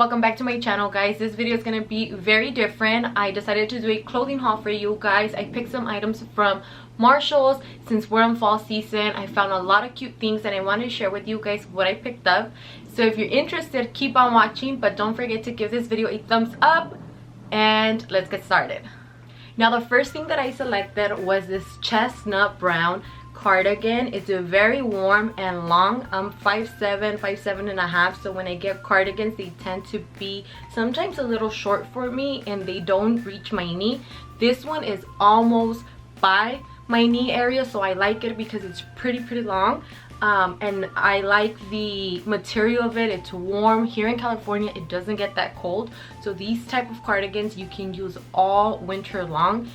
Welcome back to my channel, guys. This video is going to be very different. I decided to do a clothing haul for you guys. I picked some items from Marshall's. Since we're in fall season, I found a lot of cute things and I wanted to share with you guys what I picked up. So if you're interested, keep on watching, but don't forget to give this video a thumbs up and let's get started. Now the first thing that I selected was this chestnut brown cardigan. It's a very warm and long. I'm 5'7", 5'7.5", so when I get cardigans they tend to be sometimes a little short for me and they don't reach my knee. This one is almost by my knee area, so I like it because it's pretty long. And I like the material of it. It's warm. Here in California it doesn't get that cold, so these type of cardigans you can use all winter long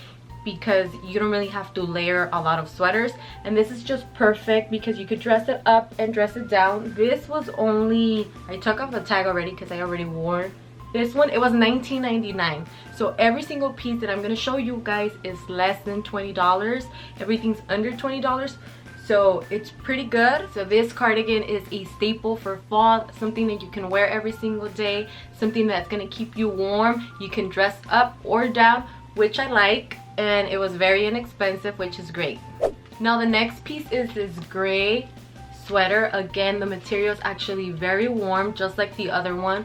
because you don't really have to layer a lot of sweaters. And this is just perfect because you could dress it up and dress it down. This was only, I took off the tag already because I already wore this one. It was $19.99. so every single piece that I'm going to show you guys is less than $20. Everything's under $20, so it's pretty good. So this cardigan is a staple for fall, something that you can wear every single day, something that's going to keep you warm. You can dress up or down, which I like, and it was very inexpensive, which is great. Now the next piece is this gray sweater. Again, the material is actually very warm, just like the other one.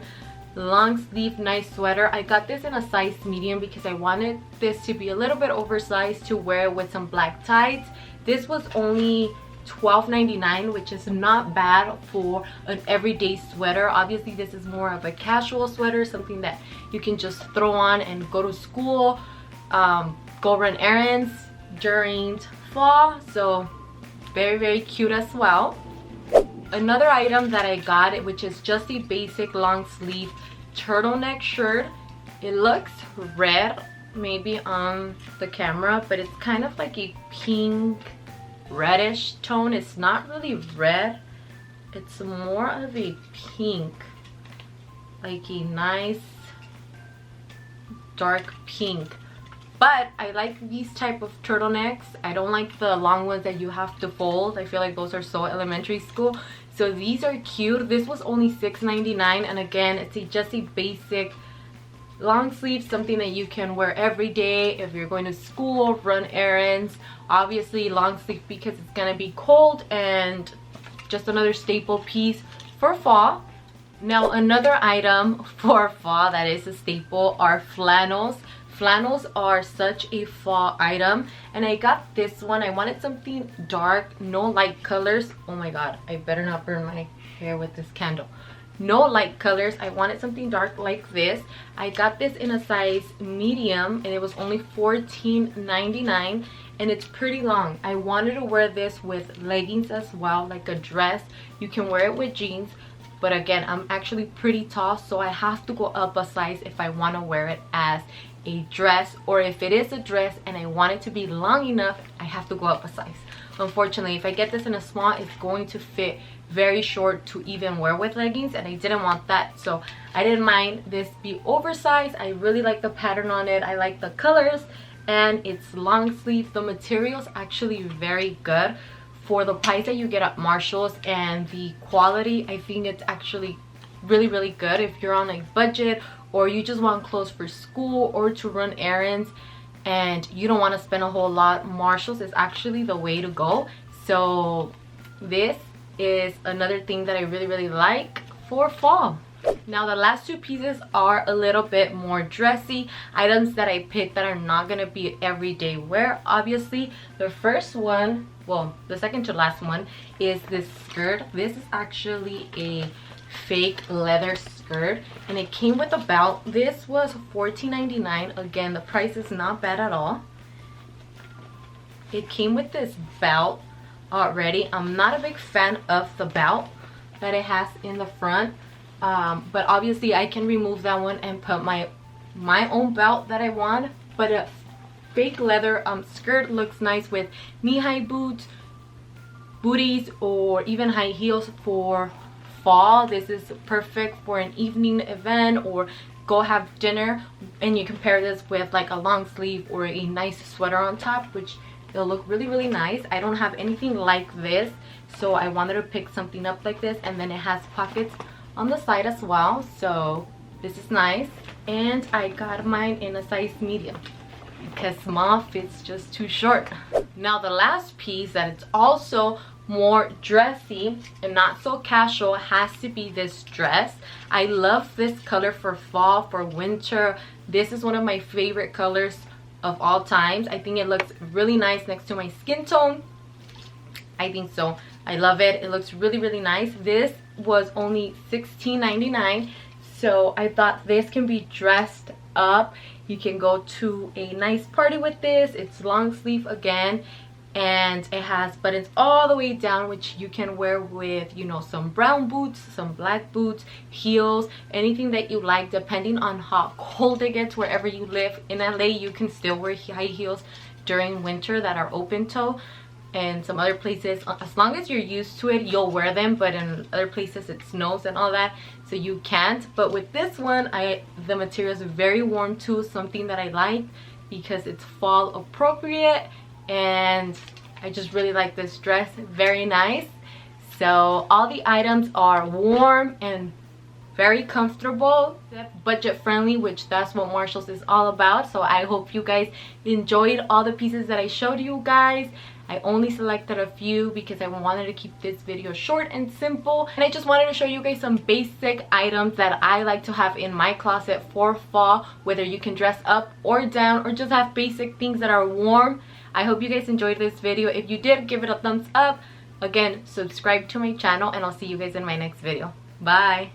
Long sleeve, nice sweater. I got this in a size medium because I wanted this to be a little bit oversized to wear with some black tights. This was only $12.99, which is not bad for an everyday sweater. Obviously this is more of a casual sweater, something that you can just throw on and go to school, go run errands during fall. So very cute as well. Another item that I got, which is just a basic long sleeve turtleneck shirt. It looks red maybe on the camera, but it's kind of like a pink reddish tone. It's not really red, it's more of a pink, like a nice dark pink. But I like these type of turtlenecks. I don't like the long ones that you have to fold. I feel like those are so elementary school. So these are cute. This was only $6.99, and again, it's just a basic long sleeve, something that you can wear every day if you're going to school, run errands. Obviously long sleeve because it's gonna be cold, and just another staple piece for fall. Now another item for fall that is a staple are flannels. Flannels are such a fall item, and I got this one. I wanted something dark, no light colors. Oh my god, I better not burn my hair with this candle. No light colors. I wanted something dark like this. I got this in a size medium and it was only $14.99, and it's pretty long. I wanted to wear this with leggings as well, like a dress. You can wear it with jeans, but again, I'm actually pretty tall, so I have to go up a size if I want to wear it as a dress, or if it is a dress and I want it to be long enough, I have to go up a size. Unfortunately, if I get this in a small, it's going to fit very short to even wear with leggings, and I didn't want that, so I didn't mind this be oversized. I really like the pattern on it. I like the colors, and it's long sleeve. The material is actually very good for the price that you get at Marshall's, and the quality, I think it's actually really good if you're on a budget or you just want clothes for school or to run errands and you don't want to spend a whole lot. Marshall's is actually the way to go. So this is another thing that I really like for fall. Now the last two pieces are a little bit more dressy items that I picked that are not gonna be everyday wear. Obviously the first one, well, the second to last one, is this skirt. This is actually a fake leather skirt, and it came with a belt. This was $14.99. Again, the price is not bad at all. It came with this belt already. I'm not a big fan of the belt that it has in the front, but obviously I can remove that one and put my own belt that I want. But a fake leather skirt looks nice with knee-high boots, booties, or even high heels for fall. This is perfect for an evening event or go have dinner, and you can pair this with like a long sleeve or a nice sweater on top, which it'll look really nice. I don't have anything like this, so I wanted to pick something up like this, and then it has pockets on the side as well, so This is nice. And I got mine in a size medium because small fits just too short. Now the last piece that it's also more dressy and not so casual has to be this dress. I love this color for fall, for winter. This is one of my favorite colors of all times. I think it looks really nice next to my skin tone. I think so. I love it. It looks really, really nice. This was only $16.99, so I thought this can be dressed up. You can go to a nice party with this. It's long sleeve again, and it has buttons all the way down, which you can wear with, you know, some brown boots, some black boots, heels, anything that you like, depending on how cold it gets wherever you live. In LA, you can still wear high heels during winter that are open toe, and some other places, as long as you're used to it, you'll wear them, but in other places it snows and all that, so you can't. But with this one, the material is very warm too, something that I like because it's fall appropriate, and I just really like this dress. Very nice. So all the items are warm and very comfortable, budget friendly, which that's what Marshalls is all about. So I hope you guys enjoyed all the pieces that I showed you guys. I only selected a few because I wanted to keep this video short and simple, and I just wanted to show you guys some basic items that I like to have in my closet for fall, whether you can dress up or down or just have basic things that are warm. I hope you guys enjoyed this video. If you did, give it a thumbs up. Again, subscribe to my channel, and I'll see you guys in my next video. Bye.